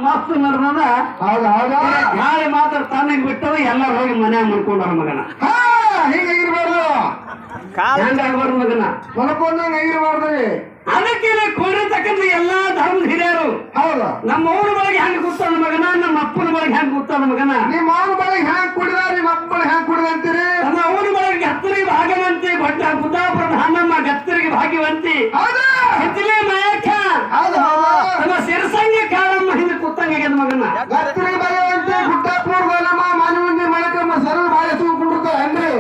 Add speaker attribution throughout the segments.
Speaker 1: ಮಸ್ತ್ ನಡೆದ. ಗಾಳಿ ಮಾತ್ರ ತಣ್ಣಗೆ ಬಿಟ್ಟವ ಎಲ್ಲರೂ ಹೋಗಿ ಮನ್ಯಾಗ ಮನ್ಕೊಂಡವ್ರ ಮಗನ.
Speaker 2: ಹೀಗಿರ್ಬಾರ್ದು,
Speaker 1: ಹೆಂಗಾಗ್ಬಾರ್ದು ಮಗನ,
Speaker 2: ಮಲ್ಕೊಂಡಂಗ ಆಗಿರ್ಬಾರ್ದ್ರಿ.
Speaker 1: ಅದಕ್ಕೆ ಕೂಡಿರ್ತಕ್ಕಂಥ ಎಲ್ಲಾ ಧರ್ಮದ ಹಿರಿಯರು
Speaker 2: ಹೌದು,
Speaker 1: ನಮ್ಮ ಊರ ಒಳಗೆ ಹೆಂಗ್ ಕೂತಾನ ಮಗನ, ನಮ್ಮ ಅಪ್ಪನ ಒಳಗೆ ಹೆಂಗ್ ಕೂತಾನ ಮಗನ.
Speaker 2: ನಿಮ್ಮ ಅವನ ಬಳಿಗೆ ಹ್ಯಾಂಗ್ ಕುಡಿದ, ನಿಮ್ಮ ಅಪ್ಪನ ಹ್ಯಾಂಗ್ ಕುಡಿದ ಅಂತೀರಿ.
Speaker 1: ನಮ್ಮ ಊರ ಒಳಗೆ ಗತ್ತರಿಗೆ ಭಾಗ್ಯವಂತಿ, ಬಡ್ಡ ಬುದ್ಧಾಪುರದ ಹಣ್ಣಮ್ಮ ಗತ್ತರಿಗೆ ಭಾಗ್ಯವಂತಿ, ಹಿತ್ತಲಿ ಮಯಕ್ಕ ನಮ್ಮ ಸಿರಸಂಗಿ ಕಾಳಮ್ಮ ಹಿಂದೆ ಕೂತಂಗ ಮಗನ.
Speaker 2: ಗತ್ತರಿಗೆ ಭಾಗ್ಯವಂತಿ, ಗುಡ್ಡಾಪುರದ ನಮ್ಮ ಮನೆ ಮುಂದೆ ಮಳಕಮ್ಮ ಸರಳ ಬಾಳೆ ತೂಕೊಂಡಿರ್ತಾರೆ ಅನ್ರಿ.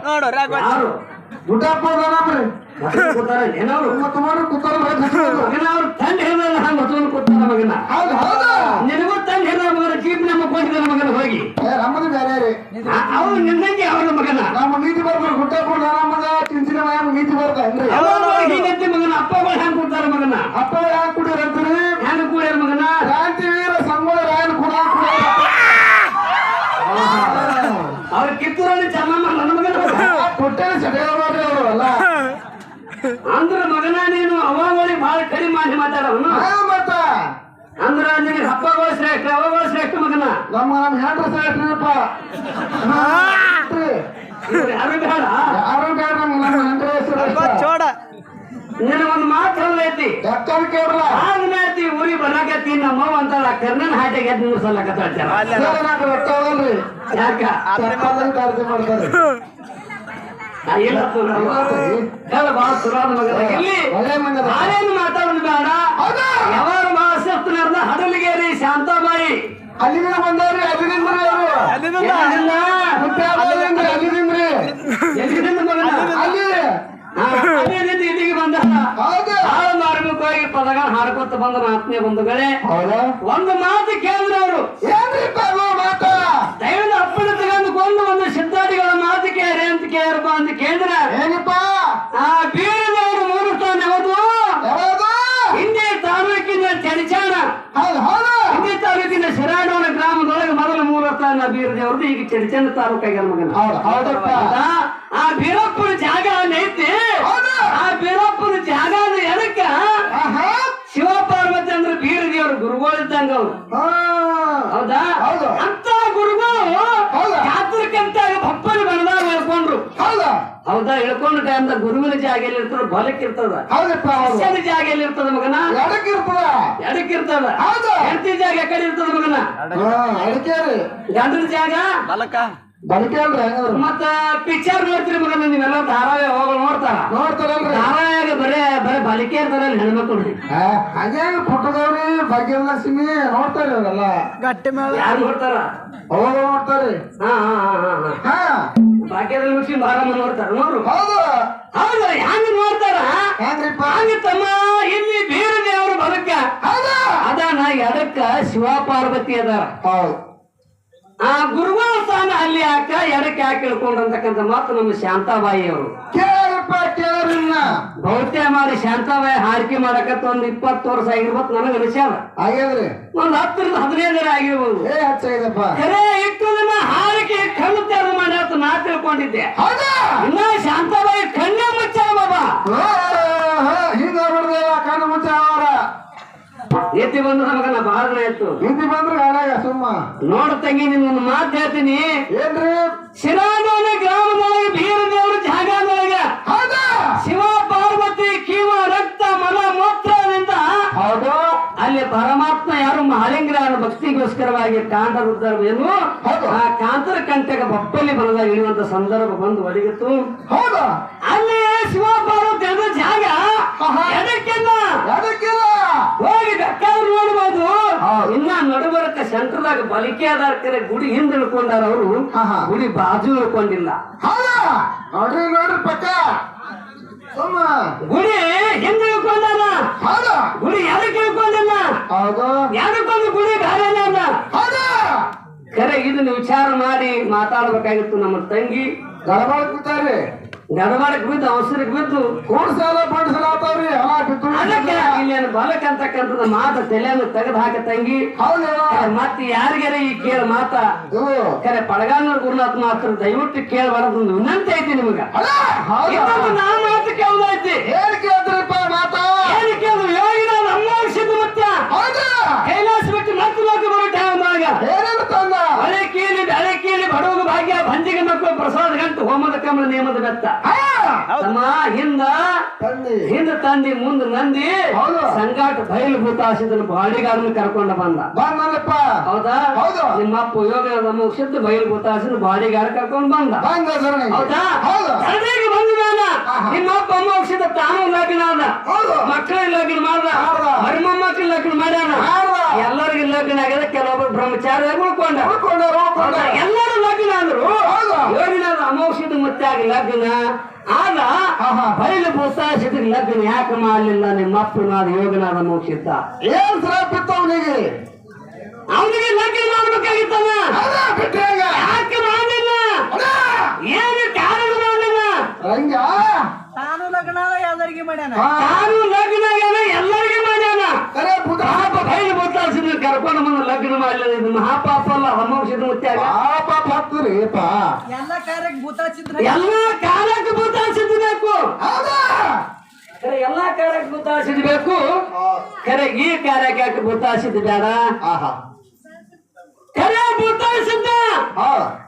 Speaker 3: ನೋಡು
Speaker 2: ಗುಡ್ಡಾಪುರದ ನಮ್ರಿ
Speaker 1: ಏನವ್ರು
Speaker 2: ಕೂತಾರ
Speaker 1: ಮಗನ. ಅವ್ರು ತಂಡ ಹಿಡಿದ ಹಂಗ ಹೊತ್ಕೊಂಡು ಕೂತಾರ ಮಗನ.
Speaker 2: ಹೌದು ಹೌದು,
Speaker 1: ನಿನಗೂ ತಂಡ ಹಿಡಿದ ಮಗನ, ಜೀಪ್ ನಮ್ಮ ಕೊಟ್ಟಿದ್ದಾನ ಮಗನ ಹೋಗಿ.
Speaker 2: ನಮ್ಮದು ಬೇರೆ ರೀ,
Speaker 1: ಅವ್ರು ನಿನ್ನಂಗೆ ಅವ್ರ ಮಗನ.
Speaker 2: ನಮ್ಮ ನೀತಿ ಬರ್ತಾರೆ ಗುಡ್ಡಾಪುರದ ನಮ್ಮದ ಚಿಂಚಿನ ನೀತಿ ಬರ್ತಾನ್ರಿ.
Speaker 1: ಹೀಗಂತೆ ಮಗನ. ಅಪ್ಪಗಳು ಹೆಂಗ್ ಕೊಡ್ತಾರ ಮಗನ.
Speaker 2: ಅಪ್ಪ ಹ್ಯಾಂಗ್ ಕುಡಿಯರಂತೀರಿ.
Speaker 1: ಹೆಂಗ್ ಕೂಡ್ಯಾರ ಮಗನ.
Speaker 2: ಕ್ರಾಂತಿ ವೀರ ಸಂಗೊಳ್ಳ ರಾಯನ್ ಕೂಡ
Speaker 1: ಅವ್ರ ಕಿತ್ತೂರಲ್ಲಿ ಚೆನ್ನಮ್ಮ ನನ್ನ ಮಗನ
Speaker 2: ಕೊಟ್ಟೆ ಸೆಡೆಯವ್ರಿ ಅವರು ಅಲ್ಲ.
Speaker 1: ಅಂದ್ರ ಮಗನ ನೀನು ಅವಾಗಳಿ ಬಹಳ ಕಡಿಮೆ ಮಾಡಿ ಮಾತಾಡವನು.
Speaker 2: ಮತ್ತ
Speaker 1: ಅಂದ್ರ ನಿನಗೆ ಹಬ್ಬಗಳು ಶ್ರೇಷ್ಠ, ಅವಗಳು ಶ್ರೇಷ್ಠ ಮಗನ.
Speaker 2: ನಮ್ಮ ಹೆಂಡ್ರ ಶ್ರೇಷ್ಠಪ್ಪ,
Speaker 1: ಯಾರು ಬೇಡ.
Speaker 2: ಯಾರು ಬೇಡ, ನಮ್ಮ ಹೆಂಡ್ರ
Speaker 3: ಚೋಡ
Speaker 1: ನಿನಗೊಂದು ಮಾತು ಐತಿ,
Speaker 2: ಎಕ್ಕಲ್ ಕೇಳ್ರ
Speaker 1: ಆದ್ಮೇಲೆ ಐತಿ ಊರಿಗೆ ಬರಾಕತ್ತಿ ನಮ್ಮವ್ ಅಂತಾಳ ಕರ್ನನ್ ಹಾಟೆಗೆ ಎದ್ದು ನಿಲ್ಸಲ್ಲಕತ್ತಾಳ.
Speaker 2: ರೊಕ್ಕವಲ್ರಿ,
Speaker 1: ಯಾಕ
Speaker 2: ಕಾರ್ಯ ಮಾಡ್ತಾರೆ.
Speaker 1: ಬಹಳ ಸುರಾದ ಮಗನ. ಇಲ್ಲಿ
Speaker 2: ಒಳ್ಳೆ ಮಂದಿ
Speaker 1: ನಾನೇನು ಮಾತಾಡೋದು ಬೇಡ. ಯಾವಾಗ ಮಹಾಶಸ್ತ್ರನ ಹಡಲಿಗೇರಿ ಶಾಂತಾಬಾಯಿ
Speaker 2: ಅಲ್ಲಿಂದ ಬಂದವ್ರಿ, ಅಲ್ಲಿಂದ್ರಿ ಅವರು
Speaker 1: ಎಲ್ಲಿಂದ
Speaker 2: ಅಲ್ಲಿಂದ್ರಿ
Speaker 1: ಎಲ್ಲಿಂದ ಮಗನ
Speaker 2: ಅಲ್ಲಿ
Speaker 1: ಇಲ್ಲಿಗೆ ಬಂದ
Speaker 2: ಹೌದು
Speaker 1: ಹಾಳು ಮಾರ್ಮಿಕವಾಗಿ ಪದಗಳ ಹಾಡ್ಕೊತ ಬಂದ ಆತ್ಮೀಯ ಬಂಧುಗಳೇ.
Speaker 2: ಹೌದಾ,
Speaker 1: ಒಂದು ಮಾತು ಕೇಳಿದ್ರು ಅವರು,
Speaker 2: ಏನ್ರಿಪ್ಪ ಮಾತ
Speaker 1: ದೈವದ ಅಪ್ಪನ ತಗೊಂಡುಕೊಂಡು ಒಂದು ಸಿದ್ಧಾರ್ಥಿಗಳ ಮಾತು ಕೇಳಿ ಅಂತ ಕೇಳಪ್ಪ ಅಂತ ಕೇಳಿದ್ರೆ
Speaker 2: ಏನಪ್ಪ
Speaker 1: ಆ ಬೀರದವರು ಮೂರು ಸ್ಥಾನ ಯಾವುದು
Speaker 2: ಯಾವುದು
Speaker 1: ಹಿಂದೆ ತಾಲೂಕಿನ ಚರಿಚಾಣ,
Speaker 2: ಹೌದು ಹೌದು,
Speaker 1: ಹಿಂದೆ ತಾಲೂಕಿನ ಶಿರಾಡೋಣ ಗ್ರಾಮದೊಳಗೆ ಮೊದಲ ಮೂರು ಸ್ಥಾನ ಬೀರದೇವ್ರದ್ದು, ಈಗ ಚರಿಚಂದ ತಾಲೂಕಾಗ್ಯಾರ ಮಗನ.
Speaker 2: ಹೌದು ಹೌದಪ್ಪ,
Speaker 1: ಆ ಬೀರಪ್ಪನ ಜಾಗ ಐತಿ. ಆ ಬೀರಪ್ಪನ ಜಾಗ ಎದಕ್ಕ ಶಿವ ಪಾರ್ವತಿ ಅಂದ್ರೆ ಬೀರದೇವ್ರು ಗುರುಗಳಿದ್ದಂಗ ಅವ್ರು. ಹೌದಾ, ಅಂತ ಗುರುಗಳು ಯಾತ್ರಕ್ಕಂತ ಭಪ್ಪನ ಬಣದಾಗ ಹೇಳ್ಕೊಂಡ್ರು. ಹೌದಾ, ಹೇಳ್ಕೊಂಡ ಟೈಮ್ ಗುರುವಿನ ಜಾಗ ಎಲ್ಲಿ ಇರ್ತದ, ಬಲಕ್ಕೆ ಇರ್ತದ. ಶಿಷ್ಯನ ಜಾಗ ಎಲ್ಲಿ ಇರ್ತದ ಮಗನ, ಎಡಕ್ಕಿರ್ತದ. ಹೆಂಡತಿ ಜಾಗ ಎಕಡೆ ಇರ್ತದ ಮಗನ, ಗಂಡನ ಜಾಗ
Speaker 3: ಬಲಕ
Speaker 2: ಬಳಿಕೆ ಅಲ್ರಿ. ಹೆಂಗದ್ರು
Speaker 1: ಮತ್ತ ಪಿಕ್ಚರ್ ನೋಡ್ತೀರಿ ಮಗನ, ನೀವೆಲ್ಲ ಧಾರಾವಾಹಿ ಹೋಗಿ ನೋಡ್ತಾರಲ್ರಿ. ಧಾರಾವಾಹಿಯಾಗ ಬರೇ ಬಾಲಿಕೆ ಇರ್ತಾರಲ್ಲ ಹೆಣ್ಮಕ್ಳು.
Speaker 2: ಹಂಗೆ ಪುಟ್ಟದವ್ರಿ ಭಾಗ್ಯಲಕ್ಷ್ಮಿ ನೋಡ್ತಾರಿ ಅವರೆಲ್ಲ.
Speaker 3: ಗಟ್ಟಿ ಮೇಳ
Speaker 1: ಯಾರು ನೋಡ್ತಾರ,
Speaker 2: ಅವಾಗ ನೋಡ್ತಾರಿ.
Speaker 1: ಭಾಗ್ಯದ ಲಕ್ಷ್ಮಿ ಬಾರಮ್ಮ ನೋಡ್ತಾರ ನೋಡ್ರು.
Speaker 2: ಹೌದು
Speaker 1: ಹೌದು, ಹೆಂಗ ನೋಡ್ತಾರ
Speaker 2: ಹೆಂಗ್ರಿಪ್ಪ,
Speaker 1: ಹಂಗ ತಮ್ಮ ಇಲ್ಲಿ ಬೀರದೇವರು ಬಲಕ್ಕ ಅದಾನ, ಎಡಕ್ಕ ಶಿವ ಪಾರ್ವತಿ ಅದಾರ.
Speaker 2: ಹೌದು,
Speaker 1: ಆ ಗುರುಗಳ ಸ್ಥಾನ ಅಲ್ಲಿ ಯಾಕ ಎಡಕ್ಕೆ ಯಾಕೆ ಹೇಳ್ಕೊಂಡ್ರಂತಕ್ಕಂಥ ಮಾತು ನಮ್ಮ ಶಾಂತಾಬಾಯಿ ಅವರು
Speaker 2: ಕೇಳಪ್ಪ ಕೇಳಿಲ್ಲ.
Speaker 1: ಬಹುತ್ಯ ಮಾಡಿ ಶಾಂತಾಬಾಯಿ ಹಾರಿಕೆ ಮಾಡಕತ್ತ ಒಂದ್ 20 ವರ್ಷ ಆಗಿರ್ಬೋದು ನನಗೆ ಅನಿಸ್ಯಾದ.
Speaker 2: ಆಗ್ಯದ್ರಿ,
Speaker 1: ಒಂದ್ 10-15 ಆಗಿರ್ಬೋದು.
Speaker 2: ಹೆಚ್ಚಾಗಿದಪ್ಪ.
Speaker 1: ಖರೆ ಇಟ್ಟು ದಿನ ಹಾರಿಕೆ ಕಣ್ಣು ತೆರೆದು ಮಾಡಿ ಅಂತ ನಾ ತಿಳ್ಕೊಂಡಿದ್ದೆ.
Speaker 2: ಹೌದಾ,
Speaker 1: ಇನ್ನ ಶಾಂತಾಬಾಯಿ ಕಣ್ಣೇ ಮುಚ್ಚಾರ ಬಾಬಾ.
Speaker 2: ಹಿಂಗ ಬಿಡ್ದೇವ ಕಣ್ಣು ಮುಚ್ಚ ಅವರ
Speaker 1: ನೀತಿ ಬಂದ ನಮಗನ್ನ ಬಹಳ ದಿನ ಆಯ್ತು.
Speaker 2: ಹಿಂದಿ ಬಂದ್ರೆ ಹಾಳಾಗ ಸುಮ್ಮ
Speaker 1: ನೋಡ ತಂಗಿ, ನಿನ್ನ ಮಾತು ಹೇಳ್ತೀನಿ.
Speaker 2: ಏನ್ರಿ,
Speaker 1: ಶಿರಾಡೋಣ ಗ್ರಾಮದೊಳಗೆ ಬೀರದೇವ್ರ ಜಾಗದೊಳಗ
Speaker 2: ಹೌದಾ
Speaker 1: ಶಿವ ಪಾರ್ವತಿ ಕೀವ ರಕ್ತ ಮಲ ಮೂತ್ರದಿಂದ
Speaker 2: ಹೌದು
Speaker 1: ಅಲ್ಲಿ ಪರಮಾತ್ಮ ಯಾರು ಮಹಾಲಿಂಗರ ಭಕ್ತಿಗೋಸ್ಕರವಾಗಿ ಕಾಂತ ರುದ್ರವೇನು ಆ ಕಾಂತರ ಕಂಠಕ ಬಪ್ಪಲ್ಲಿ ಬಲದಾಗ ಇಳಿಯುವಂತ ಸಂದರ್ಭ ಬಂದು ಒದಗಿತ್ತು.
Speaker 2: ಹೌದಾ,
Speaker 1: ಅಲ್ಲಿ ಶಿವ ಪಾರ್ವತಿ ಅನ್ನೋ ಜಾಗ ಎದಕ್ಕಿಲ್ಲ ಹೋಗಿ ಬೇಕಾದ್ರೂ ನೋಡ್ಬೋದು. ಇನ್ನ ನಡುಬರಕ ಸೆಂಟ್ರದಾಗ ಬಲಿಕೆ ಆದಾರ ಗುಡಿ ಹಿಂದ್ ಇಳ್ಕೊಂಡಾರ ಅವರು, ಗುಡಿ ಬಾಜು ಇಳ್ಕೊಂಡಿಲ್ಲ.
Speaker 2: ಹೌದಾ, ನೋಡ್ರಿ ನೋಡ್ರಿ ಪಕ್ಕ ಸುಮ್ಮ
Speaker 1: ಗುಡಿ ಹಿಂದ್ ಇಳ್ಕೊಂಡಾರ.
Speaker 2: ಹೌದಾ,
Speaker 1: ಗುಡಿ ಎದಕ್ಕೆ ಇಳ್ಕೊಂಡಿಲ್ಲ,
Speaker 2: ಹೌದು
Speaker 1: ಯಾದಕ್ಕೊಂದು ಗುಡಿ ಬೇರೆ ಅಲ್ಲ.
Speaker 2: ಹೌದಾ,
Speaker 1: ಖರೆ ಇದನ್ನ ವಿಚಾರ ಮಾಡಿ ಮಾತಾಡ್ಬೇಕಾಗಿತ್ತು. ನಮ್ಮ ತಂಗಿ
Speaker 2: ಗಡಬಡ ಕೂತಾರ್ರಿ,
Speaker 1: ಗಡಬಡಕ್ ಬಿದ್ದು ಅವಸರಕ್ಕೆ ಬಿದ್ದು
Speaker 2: ಕೂಡ್ ಸಾಲ ಪಂಡ್ ಸಾಲ ಆತಾವ್ರಿ.
Speaker 1: ಅದಕ್ಕೆ ಇಲ್ಲೇನು ಬಲಕ್ ಅಂತಕ್ಕಂಥದ್ದು ಮಾತ ತಲೆಯನ್ನು ತೆಗೆದು ಹಾಕ ತಂಗಿ. ಮತ್ತೆ ಯಾರಿಗಾರ ಈ ಕೇಳ ಮಾತ ಕರೆ ಪಡಗಾನೂರ್ ಗುರುನಾಥ್ ಮಾತ್ರ ದಯವಿಟ್ಟು ಕೇಳಬಾರದು ವಿನಂತಿ ಐತಿ ನಿಮಗ. ನಾ ಮಾತು ಕೇಳ್ದೈತಿ.
Speaker 2: ಏನ್ ಕೇಳ್ದ್ರಿಪ್ಪ ಮಾತ,
Speaker 1: ಏನ್ ಕೇಳು ಯೋಗಿನ ನಮ್ಮ ಸಿದ್ಧ ಮತ್ತೆ ಶ್ರೀರಾಮನ ನೇಮದ ಬೆತ್ತ ತಮ್ಮ ಹಿಂದ ತಂದಿ ಮುಂದ ನಂದಿ ಸಂಗಾಟ ಬಯಲು ಭೂತಾಸಿದನ ಬಾಡಿಗಾರನ ಕರ್ಕೊಂಡ ಬಂದ ಹೌದಾ ನಿಮ್ಮಪ್ಪ ಯೋಗ ಮುಗಿಸಿದ್ದು ಬಯಲು ಭೂತಾಸಿನ ಬಾಡಿಗಾರ ಕರ್ಕೊಂಡ್ ಬಂದ ಹೌದಾ ಧರಣಿಗೆ ಬಂದ ನಿಮ್ಮಪ್ಪ ಮುಗಿಸಿದ ತಾನು ಲಗ್ನ ಆದ ಮಕ್ಕಳಿಗೆ ಲಗ್ನ ಮಾಡ್ದ ಹರಿಮಮ್ಮಕ್ಕಳ ಲಗ್ನ ಮಾಡ್ಯಾನ ಎಲ್ಲರಿಗೂ ಲಗ್ನ ಆಗ್ಯದ ಕೆಲವೊಬ್ರು ಬ್ರಹ್ಮಚಾರಿ ಉಳ್ಕೊಂಡ ಎಲ್ಲರೂ ಲಗ್ನ ಅಂದ್ರು ಯೋಗಿನಾದ ಅಮೋಕ್ಷದ ಮುತ್ತಾಗಿ ಲಗ್ನ ಆಗ ಬಯಲು ಭೂತಾಸಿದ ಲಗ್ನ ಯಾಕೆ ಮಾಡ್ಲಿಲ್ಲ ನಿಮ್ಮಪ್ಪನಾದ ಯೋಗನಾದ ಮೋಕ್ಷಿದ್ದ
Speaker 2: ಏನ್ ಶ್ರಾಪಿತ್ತ
Speaker 1: ಅವನಿಗೆ ಲಗ್ನ ಮಾಡ್ಬೇಕಾಗಿತ್ತಲ್ಲ ಯಾಕೆ ಮಾಡಲಿಲ್ಲ ಏನು ಕಾರಣ ಮಾಡಲಿಲ್ಲ
Speaker 3: ತಾನು ಲಗ್ನ ಎಲ್ಲರಿಗೆ ಮಾಡ್ಯಾನ
Speaker 1: ತಾನು ಲಗ್ನ ಎಲ್ಲರಿಗೆ ಮಾಡ್ಯಾನ ಬಯಲು ಭೂತಾಸಿದ ಕರ್ಕೊಂಡು ಬಂದು ಲಗ್ನ ಮಾಡಲಿಲ್ಲ ಇದು ಮಹಾಪಾಪ ಅಲ್ಲ ಅಮೋಕ್ಷದ ಮುತ್ಯಾಗ
Speaker 3: ಎಲ್ಲ ಕಾರ್ಯಕ್ಕೆ ಭೂತ ಚಿತ್ರ
Speaker 1: ಎಲ್ಲ ಕಾಲಕ್ಕೆ ಭೂತಾಸಿದ್ಬೇಕು ಎಲ್ಲಾ ಕಾರ್ಯಕ್ಕೆ ಭೂತಾಸಿದ್ಬೇಕು ಖರೆ ಈ ಕಾರ್ಯಕ್ಕೆ ಯಾಕೆ ಭೂತಾಸಿದ್ ಬೇಡ ಖರೆ ಭೂತಾಸಿದ್ದ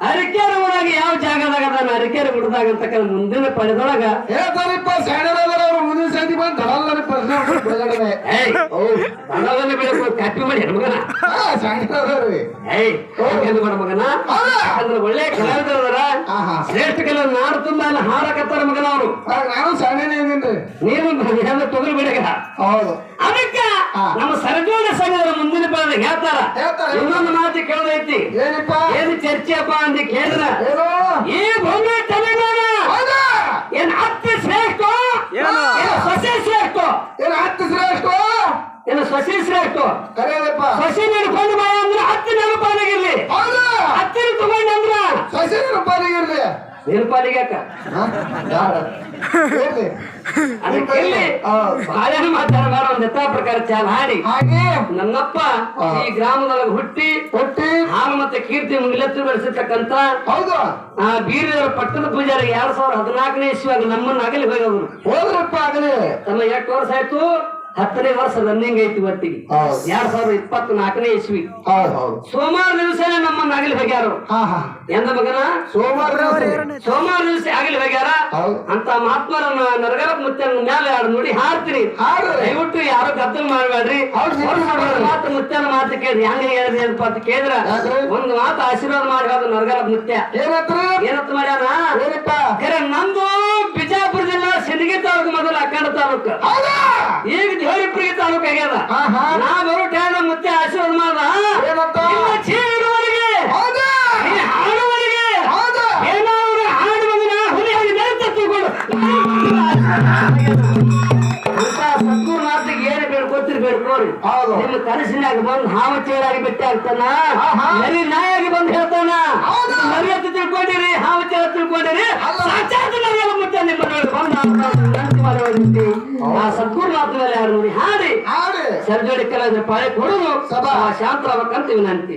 Speaker 1: ಅರಿಕೆರೆ ಊರಾಗ ಯಾವ ಜಾಗದಾಗ ಅದಾನ ಅರಿಕೆರೆ ಗುಡ್ದಾಗ ಅಂತಕ್ಕ ಮುಂದಿನ ಪಡೆದೊಳಗ
Speaker 2: ಹೇಳ್ತಾರಿಪ್ಪ ಸ್ಯಾಣರವರು ಮುಂದಿನ ಸಂಧಿ ಬಂದು ಧಡಲ್ಲರಿ
Speaker 1: ಕಪ್ಪಿ ಮಾಡಿ ಮಗನ ಮಗನ ಅಂದ್ರೆ ಒಳ್ಳೆ ಕಲಾವಿದರ ಶ್ರೇಷ್ಠ ಕಲ ನಾಡು ತುಂಬ ಹಾಡಕತ್ತಾರ ಮಗನ ಅವರು
Speaker 2: ನಾನು ಸಣ್ಣನೇ
Speaker 1: ನೀನು ತೊಗರಿ ಬಿಡಗ
Speaker 2: ಹೌದು
Speaker 1: ಅದಕ್ಕ ನಮ್ಮ ಸರಜೋಡ ಸಂಘದ ಮುಂದಿನ ಪದ ಹೇಳ್ತಾರ ಇನ್ನೊಂದು ಮಾತು ಕೇಳದೈತಿ ಏನು ಚರ್ಚೆಪ್ಪ ಅಂತ ಕೇಳಿದ್ರ ಈ ಭೂಮಿ ತಲೆಮಾನ ಏನ್ ಅತ್ತಿ ಶ್ರೇಷ್ಠ ಸೊಸೆ ಶ್ರೇಷ್ಠ ಏನು ಸೊಸೆ ಶ್ರೇಷ್ಠ ಸೊಸೆ ನಡ್ಕೊಂಡು ಬಾ ಅಂದ್ರೆ ಹತ್ತಿ ನೆನಪಾಗಿರ್ಲಿ ಹತ್ತಿರ ತಗೊಂಡಂದ್ರ
Speaker 2: ಸೊಸೆ ನೆನಪಾಗಿರ್ಲಿ
Speaker 1: ನೆನಪಾಲಿಗೆ ಅದಕ್ಕೆ ಬಾಳೆ ಮಾತಾಡ ಒಂದ್ ಯಥಾ ಪ್ರಕಾರ ಚಾಲ ಹಾಡಿ ನನ್ನಪ್ಪ ಈ ಗ್ರಾಮದೊಳಗೆ ಹುಟ್ಟಿ ಹಾಲು ಮತ್ತೆ ಕೀರ್ತಿ ಮುಗಿಲೆತ್ತು ಬೆಳೆಸಿರ್ತಕ್ಕಂತ
Speaker 2: ಹೌದು
Speaker 1: ಆ ಬೀರರ ಪಟ್ಟದ ಪೂಜಾರಿ 2014ನೇ ಇಸ್ವಿಯಾಗ ನಮ್ಮನ್ನ ಅಗಲಿ ಹೋಗವ್ರು
Speaker 2: ಹೋದ್ರಪ್ಪ ಆಗಲಿ
Speaker 1: ತಮ್ಮ 8 ವರ್ಷ ಆಯ್ತು 10ನೇ ವರ್ಷ ರನ್ನಿಂಗ್ ಐತಿ ಒಟ್ಟಿಗೆ 2024ನೇ ಇಸ್ವಿ ಸೋಮವಾರ ದಿವಸನೇ ನಮ್ಮನ್ನ ಆಗಲಿ ಹೋಗ್ಯಾರ ಎಂದ ಮಗನ ಸೋಮವಾರ ದಿವಸ ಆಗಲಿ ಹೋಗ್ಯಾರ ಅಂತ ಮಹಾತ್ಮರನ್ನ ನರಗರಪ್ಪ ಮುತ್ತನ ಮೇಲೆ 2 ನುಡಿ ಹಾಡ್ತೀರಿ ದಯವಿಟ್ಟು ಯಾರು ಗದ್ದಲ ಮಾಡ್ಬೇಡ್ರಿ ಮಾತು ಮುತ್ತನ ಮಾತು ಕೇಳಿ ಹೆಂಗ ಹೇಳಿದ್ರಿ ಅಂತ ಅಂತ ಕೇಳಿದ್ರ ಒಂದು ಮಾತು ಆಶೀರ್ವಾದ ಮಾಡಿ ಹೋದ ನರಗರಪ್ಪ ಮುತ್ಯ ಏನಂತ ಮಾಡ್ಯಾನ ಖರೆ ನಂದು ಬಿಜಾಪುರ ಜಿಲ್ಲಾ ಸಿಂದಗಿ ತಾಲೂಕು ಮೊದಲು ಅಖಂಡ ತಾಲೂಕು ಈಗ ದೇವರಿಪ್ರಿಗೆ ತಾಲೂಕು ಆಗ್ಯದ ನಾ ಬರೋ ಟೈಮ್ ಮುತ್ತೆ ಆಶೀರ್ವಾದ ಮಾಡ್ದ ಹಾಡುವವರಿಗೆ ಏನಾದ್ರು ಹಾಡು ಬಂದ ಹುಲಿಯಾಗಿ ನೆಲತ ತಿಳ್ಕೊಂಡು ಅಂತ ಸದ್ಗುರು ಮಾತಿಗೆ ಏನು ಬೇಡ್ಕೊತೀರಿ ಬೇಡ್ಕೋರಿ ನಿಮ್ಮ ಕನಸಿನಾಗ ಬಂದು ಹಾವಚೇರಾಗಿ ಭೇಟಿ ಆಗ್ತಾನ ನರಿ ನಾಯಾಗಿ ಬಂದು ಹೇಳ್ತಾನ ನರಿ ಅಂತ ತಿಳ್ಕೊಂಡಿರಿ ಹಾವಚೇರ ತಿಳ್ಕೊಂಡಿರಿ ಸಾಕ್ಷಾತ್ ನರಿಯಲ್ಲ ಮುತ್ತೆ ನಿಮ್ಮ ಬಂದು ಮಾಡಿ ಆ ಸದ್ಗುರು ಮಾತು ಮೇಲೆ ಯಾರು ನೋಡಿ ಹಾಡಿ ಸರ್ಜೋಡಿ ಕಲಾವಿದರ ಪಾಳೆ ಕೊಡುದು ಶಾಂತರಾಗಬೇಕಂತ ವಿನಂತಿ.